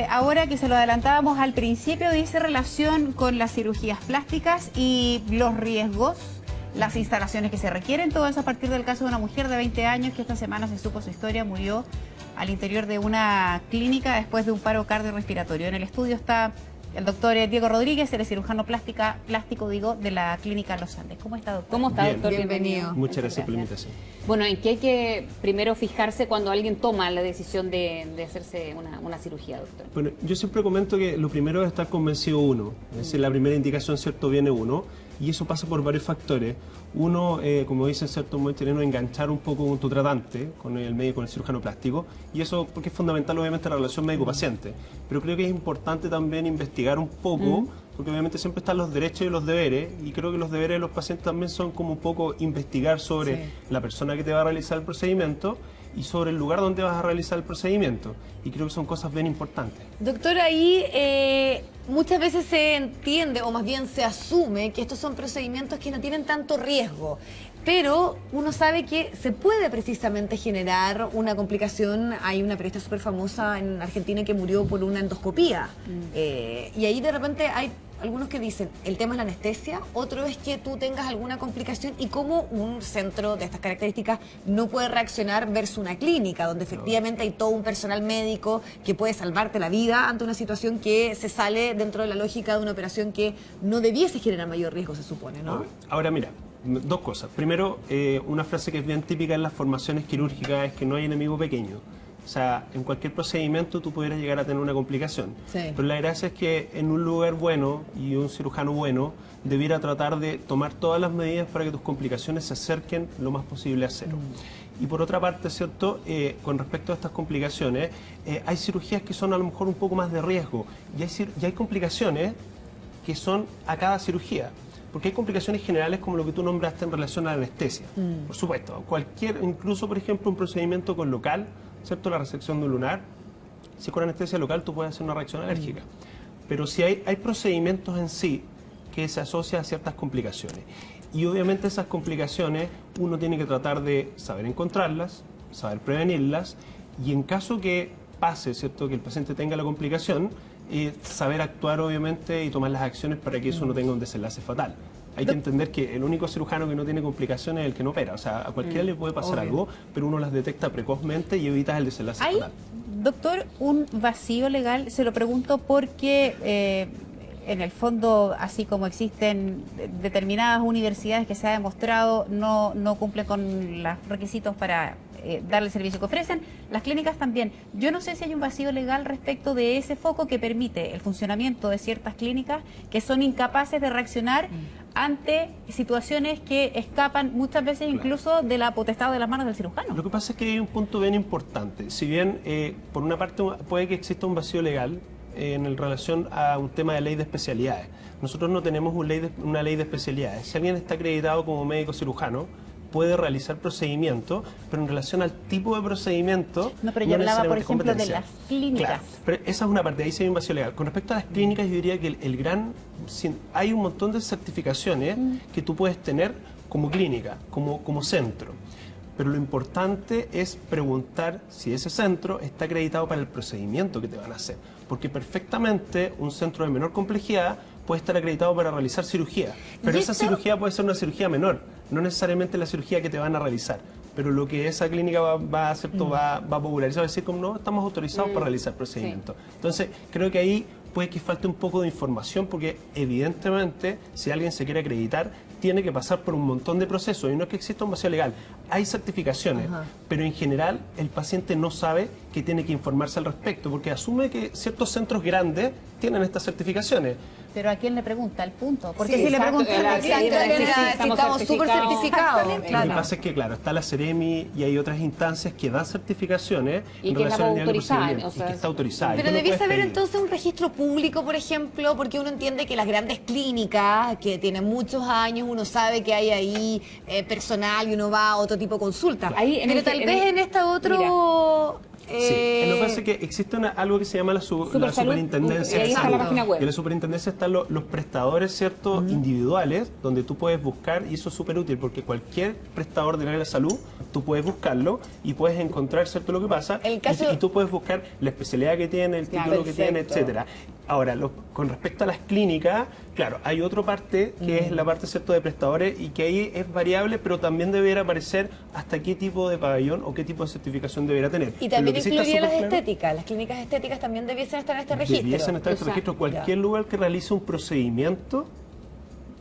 ahora que se lo adelantábamos al principio, dice relación con las cirugías plásticas y los riesgos, las instalaciones que se requieren, todo eso a partir del caso de una mujer de 20 años que esta semana se supo su historia, murió al interior de una clínica después de un paro cardiorrespiratorio. En el estudio está el doctor Diego Rodríguez, el cirujano plástico de la clínica Los Andes. ¿Cómo está, doctor? ¿Cómo está, Bien. doctor? Bienvenido. Muchas gracias por la invitación. Bueno, ¿en qué hay que primero fijarse cuando alguien toma la decisión de hacerse una cirugía, doctor? Bueno, yo siempre comento que lo primero es estar convencido uno. Es decir, la primera indicación, ¿cierto?, viene uno. Y eso pasa por varios factores. Uno, como dicen cierto modo chileno, enganchar un poco con tu tratante, con el médico, con el cirujano plástico. Y eso porque es fundamental, obviamente, la relación médico-paciente. Pero creo que es importante también investigar un poco, porque obviamente siempre están los derechos y los deberes. Y creo que los deberes de los pacientes también son como un poco investigar sobre la persona que te va a realizar el procedimiento y sobre el lugar donde vas a realizar el procedimiento. Y creo que son cosas bien importantes. Doctor, ahí muchas veces se entiende, o más bien se asume, que estos son procedimientos que no tienen tanto riesgo. Pero uno sabe que se puede precisamente generar una complicación. Hay una periodista súper famosa en Argentina que murió por una endoscopía. Y ahí de repente hay algunos que dicen, el tema es la anestesia, otro es que tú tengas alguna complicación y cómo un centro de estas características no puede reaccionar versus una clínica, donde efectivamente hay todo un personal médico que puede salvarte la vida ante una situación que se sale dentro de la lógica de una operación que no debiese generar mayor riesgo, se supone, ¿no? Ahora mira, dos cosas. Primero, una frase que es bien típica en las formaciones quirúrgicas es que no hay enemigo pequeño. O sea, en cualquier procedimiento tú pudieras llegar a tener una complicación. Sí. Pero la gracia es que en un lugar bueno y un cirujano bueno debiera tratar de tomar todas las medidas para que tus complicaciones se acerquen lo más posible a cero. Y por otra parte, ¿cierto? Con respecto a estas complicaciones, hay cirugías que son a lo mejor un poco más de riesgo y hay complicaciones que son a cada cirugía. Porque hay complicaciones generales como lo que tú nombraste en relación a la anestesia. Por supuesto, incluso por ejemplo un procedimiento con local, ¿cierto? La resección de un lunar, si con anestesia local tú puedes hacer una reacción alérgica. Pero si hay procedimientos en sí que se asocian a ciertas complicaciones. Y obviamente esas complicaciones uno tiene que tratar de saber encontrarlas, saber prevenirlas y en caso que pase, ¿cierto?, que el paciente tenga la complicación, saber actuar obviamente y tomar las acciones para que eso no tenga un desenlace fatal. Hay que entender que el único cirujano que no tiene complicaciones es el que no opera. O sea, a cualquiera le puede pasar algo, pero uno las detecta precozmente y evitas el desenlace fatal. Doctor, un vacío legal, se lo pregunto porque en el fondo, así como existen determinadas universidades que se ha demostrado no cumplen con los requisitos para darle el servicio que ofrecen, las clínicas también. Yo no sé si hay un vacío legal respecto de ese foco que permite el funcionamiento de ciertas clínicas que son incapaces de reaccionar ante situaciones que escapan muchas veces incluso de la potestad de las manos del cirujano. Lo que pasa es que hay un punto bien importante. Si bien, por una parte, puede que exista un vacío legal en relación a un tema de ley de especialidades. Nosotros no tenemos una ley de especialidades. Si alguien está acreditado como médico cirujano, puede realizar procedimientos, pero en relación al tipo de procedimiento... No, pero yo hablaba, por ejemplo, de las clínicas. Claro, pero esa es una parte, ahí sí hay un vacío legal. Con respecto a las clínicas, yo diría que hay un montón de certificaciones que tú puedes tener como clínica, como centro. Pero lo importante es preguntar si ese centro está acreditado para el procedimiento que te van a hacer. Porque perfectamente un centro de menor complejidad puede estar acreditado para realizar cirugía. Pero esa cirugía puede ser una cirugía menor, no necesariamente la cirugía que te van a realizar. Pero lo que esa clínica va a hacer, va a popularizar, va a decir como no, estamos autorizados para realizar procedimientos. Entonces, creo que ahí puede que falte un poco de información porque evidentemente si alguien se quiere acreditar tiene que pasar por un montón de procesos y no es que exista un vacío legal. Hay certificaciones, pero en general el paciente no sabe que tiene que informarse al respecto porque asume que ciertos centros grandes tienen estas certificaciones. Pero ¿a quién le pregunta? El punto. Porque Sí, si le preguntan estamos súper certificados. Lo que pasa es que, claro, está la Ceremi y hay otras instancias que dan certificaciones y en que relación al nivel de procedimiento, o sea, y que está autorizada. Pero debiese haber entonces un registro público, por ejemplo, porque uno entiende que las grandes clínicas, que tienen muchos años, uno sabe que hay ahí personal y uno va a otro tipo de consulta. Pero tal vez en esta otro... Sí, lo que pasa es que existe algo que se llama la superintendencia. Y ahí está la página web. Y en la superintendencia están los prestadores, ¿cierto? Individuales, donde tú puedes buscar, y eso es súper útil, porque cualquier prestador del área de la salud, tú puedes buscarlo y puedes encontrar, ¿cierto?, lo que pasa. Y tú puedes buscar la especialidad que tiene, el título que tiene, etcétera. Ahora, con respecto a las clínicas, claro, hay otra parte que es la parte, ¿cierto?, de prestadores, y que ahí es variable, pero también debería aparecer hasta qué tipo de pabellón o qué tipo de certificación debería tener. Y también incluiría las estéticas. Las clínicas estéticas también debiesen estar en este registro. Debiesen estar en este registro. Cualquier lugar que realice un procedimiento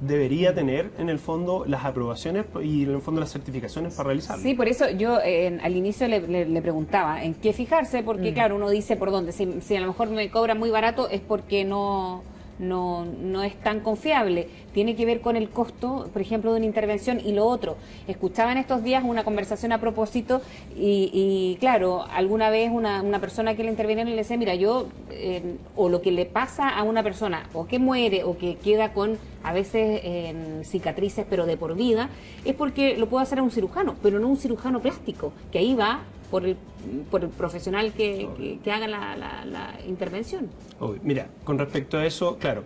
debería tener en el fondo las aprobaciones y en el fondo las certificaciones para realizarlo. Sí, por eso yo al inicio le preguntaba en qué fijarse, porque claro, uno dice por dónde. Si a lo mejor me cobra muy barato es porque no es tan confiable. Tiene que ver con el costo, por ejemplo, de una intervención. Y lo otro, escuchaba en estos días una conversación a propósito y claro, alguna vez una persona que le intervinieron le decía, mira, yo, o lo que le pasa a una persona, o que muere, o que queda con, a veces, cicatrices, pero de por vida, es porque lo puede hacer un cirujano, pero no un cirujano plástico, que ahí va por el profesional que haga la intervención. Mira, con respecto a eso, claro,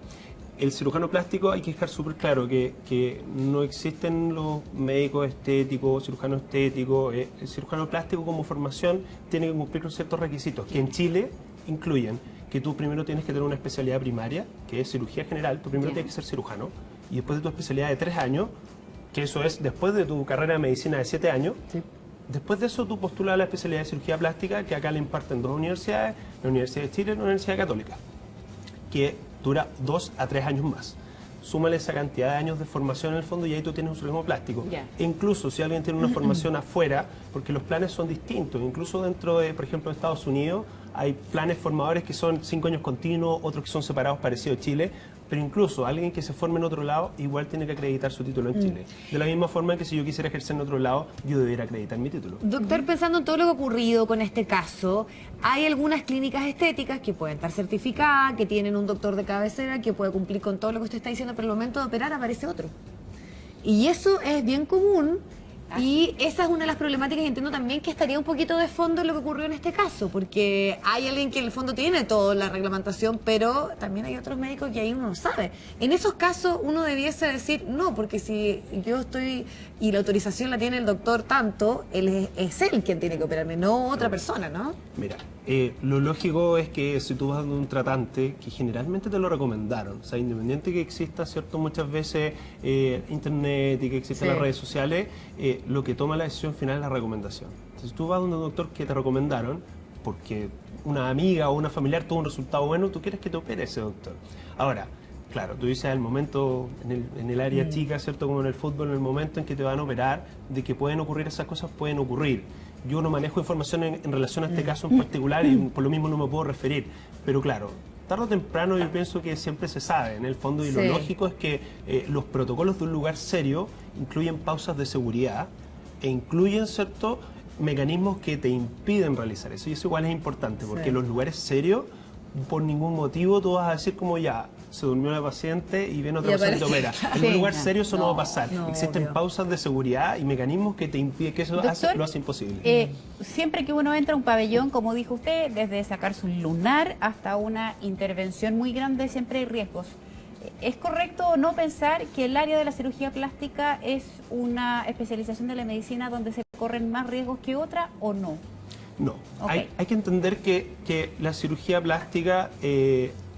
el cirujano plástico hay que dejar súper claro que no existen los médicos estéticos, cirujanos estéticos. El cirujano plástico como formación tiene que cumplir con ciertos requisitos que en Chile incluyen que tú primero tienes que tener una especialidad primaria, que es cirugía general. Tú primero tienes que ser cirujano, y después de tu especialidad de 3 años, que eso es después de tu carrera de medicina de 7 años, después de eso tú postulas a la especialidad de cirugía plástica, que acá le imparten 2 universidades, la Universidad de Chile y la Universidad Católica, que dura 2 a 3 años más. Súmale esa cantidad de años de formación en el fondo y ahí tú tienes un cirujano plástico. E incluso si alguien tiene una formación afuera, porque los planes son distintos, incluso dentro de, por ejemplo, de Estados Unidos, hay planes formadores que son 5 años continuos, otros que son separados, parecido a Chile, pero incluso alguien que se forme en otro lado igual tiene que acreditar su título en Chile. De la misma forma que si yo quisiera ejercer en otro lado, yo debería acreditar mi título. Doctor, pensando en todo lo que ha ocurrido con este caso, hay algunas clínicas estéticas que pueden estar certificadas, que tienen un doctor de cabecera que puede cumplir con todo lo que usted está diciendo, pero al momento de operar aparece otro. Y eso es bien común. Y esa es una de las problemáticas, y entiendo también que estaría un poquito de fondo en lo que ocurrió en este caso, porque hay alguien que en el fondo tiene toda la reglamentación, pero también hay otros médicos que ahí uno no sabe. En esos casos uno debiese decir, no, porque si yo estoy y la autorización la tiene el doctor tanto, él es él quien tiene que operarme, no otra persona, ¿no? Mira, lo lógico es que si tú vas a un tratante, que generalmente te lo recomendaron, o sea, independiente que exista, ¿cierto?, muchas veces internet y que existen las redes sociales, lo que toma la decisión final es la recomendación. Entonces, si tú vas a un doctor que te recomendaron, porque una amiga o una familiar tuvo un resultado bueno, tú quieres que te opere ese doctor. Ahora, claro, tú dices el momento en el área chica, ¿cierto?, como en el fútbol, en el momento en que te van a operar, de que pueden ocurrir esas cosas, pueden ocurrir. Yo no manejo información en relación a este caso en particular y por lo mismo no me puedo referir. Pero claro, tarde o temprano yo pienso que siempre se sabe, en el fondo, y lo lógico es que los protocolos de un lugar serio incluyen pausas de seguridad e incluyen, ¿cierto?, mecanismos que te impiden realizar eso. Y eso igual es importante, porque los lugares serios, por ningún motivo tú vas a decir como ya, se durmió la paciente y viene otra persona y te opera. En un lugar serio eso no va a pasar. Existen pausas de seguridad y mecanismos que te impiden, que eso lo hace imposible. Siempre que uno entra a un pabellón, como dijo usted, desde sacar su lunar hasta una intervención muy grande, siempre hay riesgos. ¿Es correcto o no pensar que el área de la cirugía plástica es una especialización de la medicina donde se corren más riesgos que otra o no? No, hay que entender que la cirugía plástica,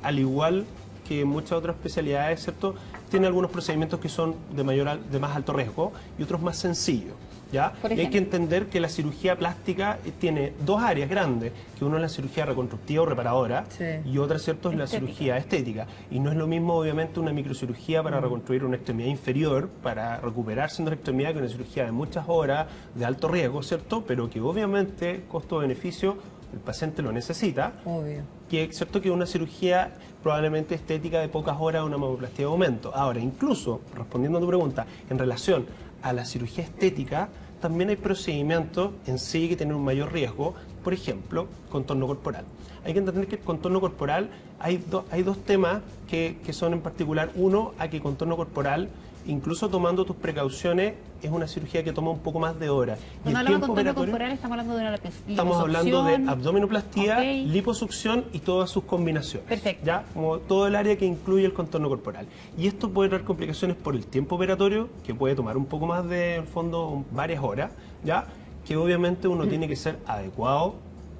al igual que muchas otras especialidades, ¿cierto?, tiene algunos procedimientos que son de más alto riesgo y otros más sencillos, ¿ya? Y hay que entender que la cirugía plástica tiene 2 áreas grandes, que uno es la cirugía reconstructiva o reparadora y otra, ¿cierto?, es la cirugía estética. Y no es lo mismo, obviamente, una microcirugía para reconstruir una extremidad inferior, para recuperarse una extremidad, que una cirugía de muchas horas, de alto riesgo, ¿cierto?, pero que obviamente, costo-beneficio, el paciente lo necesita. Obvio. Que es cierto que una cirugía probablemente estética de pocas horas, una mamoplastia de aumento. Ahora, incluso, respondiendo a tu pregunta, en relación a la cirugía estética, también hay procedimientos en sí que tienen un mayor riesgo, por ejemplo, contorno corporal. Hay que entender que el contorno corporal, hay dos temas que son en particular. Uno, a que contorno corporal incluso tomando tus precauciones, es una cirugía que toma un poco más de horas. Cuando hablamos de contorno corporal, estamos hablando de una liposucción. Estamos hablando de abdominoplastía, Ok. liposucción y todas sus combinaciones. Perfecto. ¿Ya? Como todo el área que incluye el contorno corporal. Y esto puede traer complicaciones por el tiempo operatorio, que puede tomar un poco más de, en el fondo, varias horas, ¿ya? Que obviamente uno tiene que ser adecuado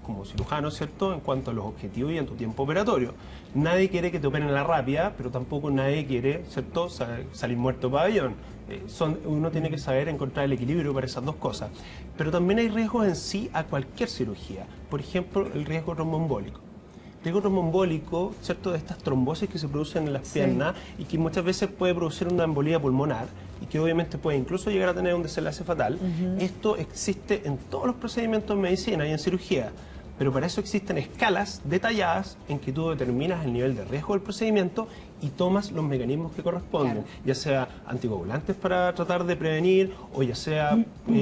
como cirujano, ¿cierto?, en cuanto a los objetivos y en tu tiempo operatorio. Nadie quiere que te operen a la rápida, pero tampoco nadie quiere, ¿cierto?, salir muerto pabellón. Uno tiene que saber encontrar el equilibrio para esas dos cosas. Pero también hay riesgos en sí a cualquier cirugía. Por ejemplo, el riesgo tromboembólico. El riesgo tromboembólico, ¿cierto?, de estas trombosis que se producen en las piernas y que muchas veces puede producir una embolía pulmonar y que obviamente puede incluso llegar a tener un desenlace fatal. Esto existe en todos los procedimientos en medicina y en cirugía. Pero para eso existen escalas detalladas en que tú determinas el nivel de riesgo del procedimiento y tomas los mecanismos que corresponden, Claro. ya sea anticoagulantes para tratar de prevenir o ya sea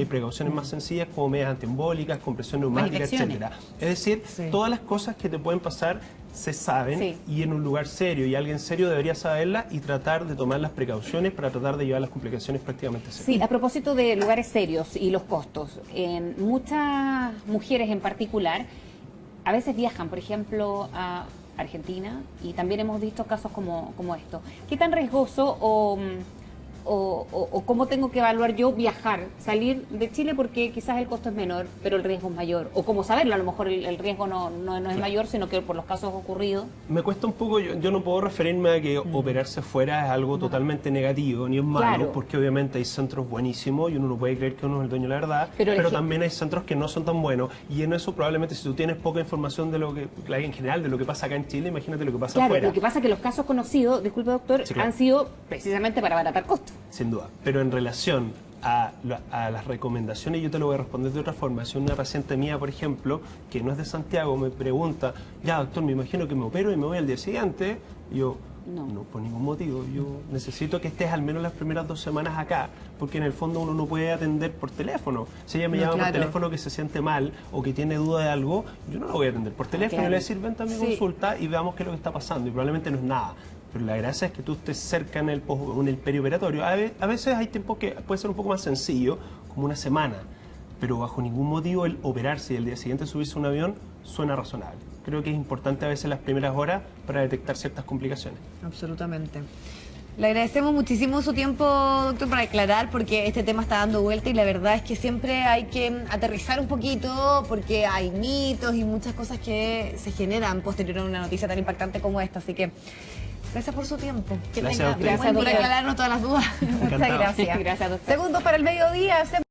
precauciones más sencillas como medidas antiembólicas, compresión neumática, infecciones. etcétera. Es decir, Sí. todas las cosas que te pueden pasar se saben Sí. y en un lugar serio y alguien serio debería saberlas y tratar de tomar las precauciones para tratar de llevar las complicaciones prácticamente cero. Sí, a propósito de lugares serios y los costos, en muchas mujeres en particular a veces viajan, por ejemplo, a Argentina y también hemos visto casos como esto. ¿Qué tan riesgoso o cómo tengo que evaluar yo viajar, salir de Chile porque quizás el costo es menor, pero el riesgo es mayor? O cómo saberlo, a lo mejor el riesgo no es mayor, sino que por los casos ocurridos. Me cuesta un poco, yo no puedo referirme a que operarse afuera es algo totalmente negativo, ni es malo, Claro. porque obviamente hay centros buenísimos y uno no puede creer que uno es el dueño de la verdad, Pero pero, es que- también hay centros que no son tan buenos y en eso probablemente si tú tienes poca información de lo que en general de lo que pasa acá en Chile, imagínate lo que pasa Claro, afuera. lo que pasa es que los casos conocidos, disculpe doctor, Sí, claro. han sido precisamente para abaratar costos. Sin duda. Pero en relación a las recomendaciones, yo te lo voy a responder de otra forma. Si una paciente mía, por ejemplo, que no es de Santiago, me pregunta, ya doctor, me imagino que me opero y me voy al día siguiente, yo, no por ningún motivo. Yo necesito que estés al menos las primeras 2 semanas acá, porque en el fondo uno no puede atender por teléfono. Si ella me llama por teléfono que se siente mal o que tiene duda de algo, yo no la voy a atender por teléfono. Claro. Le voy a decir, vente a mi Sí. consulta y veamos qué es lo que está pasando. Y probablemente no es nada. Pero la gracia es que tú estés cerca en el perioperatorio. A veces hay tiempos que puede ser un poco más sencillo, como una semana, pero bajo ningún motivo el operarse y el día siguiente subirse a un avión suena razonable. Creo que es importante a veces las primeras horas para detectar ciertas complicaciones. Absolutamente. Le agradecemos muchísimo su tiempo, doctor, para aclarar, porque este tema está dando vuelta y la verdad es que siempre hay que aterrizar un poquito porque hay mitos y muchas cosas que se generan posterior a una noticia tan impactante como esta. Así que gracias por su tiempo. Gracias a ustedes. Gracias, Por doctor. aclararnos todas las dudas. Muchas Encantado. gracias. Gracias, doctor. Segundos para el mediodía.